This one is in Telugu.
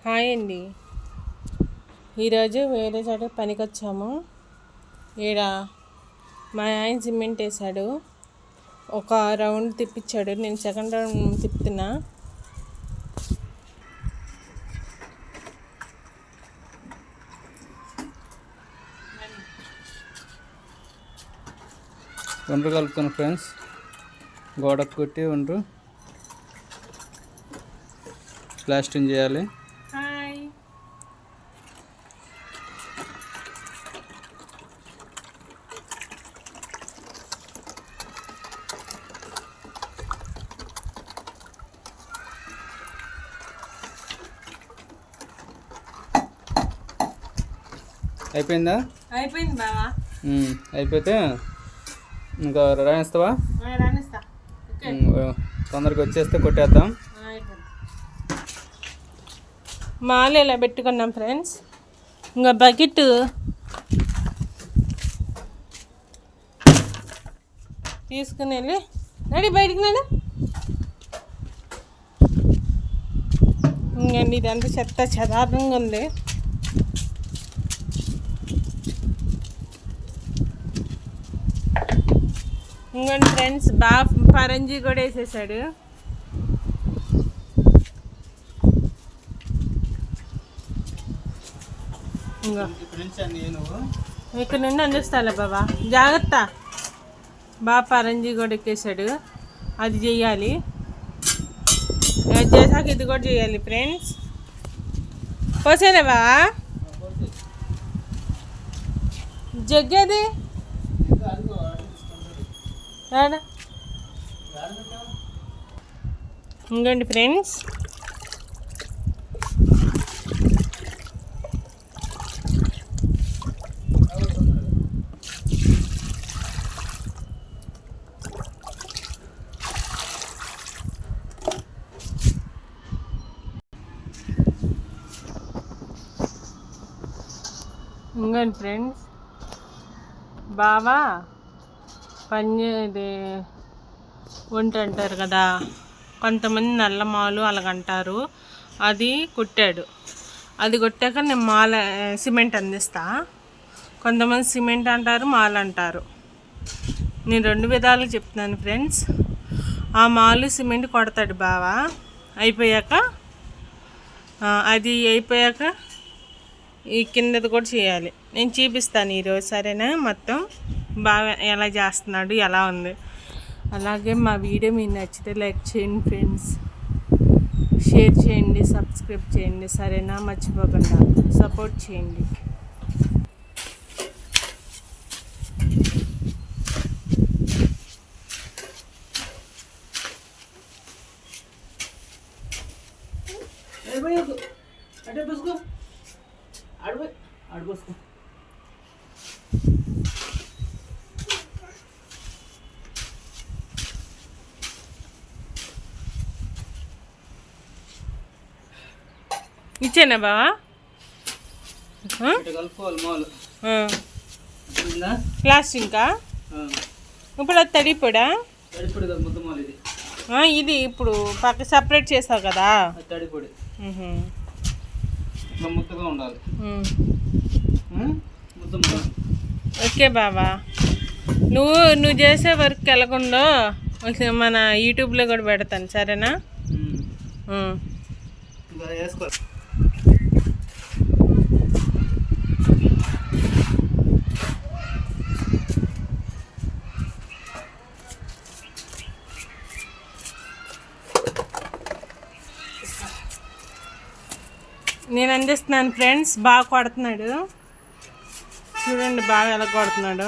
హాయ్ అండి. ఈరోజు వేరే చోట పనికి వచ్చాము. ఈడ మా ఆయన సిమెంట్ వేసాడు, ఒక రౌండ్ తిప్పించాడు. నేను సెకండ్ రౌండ్ తిప్పుతున్నా. ఒండ్రు కలుపుకొని ఫ్రెండ్స్, గోడకు కొట్టి ఒండ్రు ప్లాస్టింగ్ చేయాలి. హాయ్. అయిపోయిందా? అయిపోయింది బావా. అయిపోతే ఇంకా రాణిస్తావా? రానిస్తా. తొందరగా వచ్చేస్తే కొట్టేద్దాం. మాలు ఇలా పెట్టుకున్నాం ఫ్రెండ్స్. ఇంకా బకెట్ తీసుకుని వెళ్ళి రెడీ బయటికి నాడు. ఇంకండి ఇదంతా చెత్త చెదారంగా ఉంది. ఇంకోండి ఫ్రెండ్స్, బాగా పరంజీ కూడా వేసేసాడు. ఇక్కడ నుండి అందిస్తాలే బాబా, జాగ్రత్త. బాగా పరంజీ కూడా ఎక్కేసాడు. అది చెయ్యాలి. అది చేసాక ఇది కూడా చేయాలి ఫ్రెండ్స్. పోసేలే బావా. జగ్గేది ఇంకోండి ఫ్రెండ్స్, ఇంకోండి ఫ్రెండ్స్, బావా ఇది వంట అంటారు కదా, కొంతమంది నల్లమాలు అలాగంటారు. అది కొట్టాడు. అది కొట్టాక నేను సిమెంట్ అందిస్తా. కొంతమంది సిమెంట్ అంటారు, మాలు అంటారు. నేను రెండు విధాలుగా చెప్తున్నాను ఫ్రెండ్స్. ఆ మాలు సిమెంట్ కొడతాడు బావా. అయిపోయాక అది అయిపోయాక ఈ కిందది కూడా చేయాలి. నేను చూపిస్తాను ఈరోజు, సరేనా? మొత్తం బాగా ఎలా చేస్తున్నాడు, ఎలా ఉంది. అలాగే మా వీడియో మీకు నచ్చితే లైక్ చేయండి ఫ్రెండ్స్, షేర్ చేయండి, సబ్స్క్రైబ్ చేయండి, సరేనా? మర్చిపోకుండా సపోర్ట్ చేయండి. ఇచ్చేనా బావా? ప్లాస్టింకా? ఇప్పుడు అది తడిపొడా? ఇది ఇప్పుడు పక్క సపరేట్ చేసావు కదా, తడిపొడి. ముద్దగా ఉండాలి. ఓకే బావా. నువ్వు చేసే వర్క్ ఎలాగుందో మన యూట్యూబ్లో కూడా పెడతాను, సరేనా? నేను అందిస్తున్నాను ఫ్రెండ్స్. బాగా కొడుతున్నాడు చూడండి, బాగా ఎలా కొడుతున్నాడు.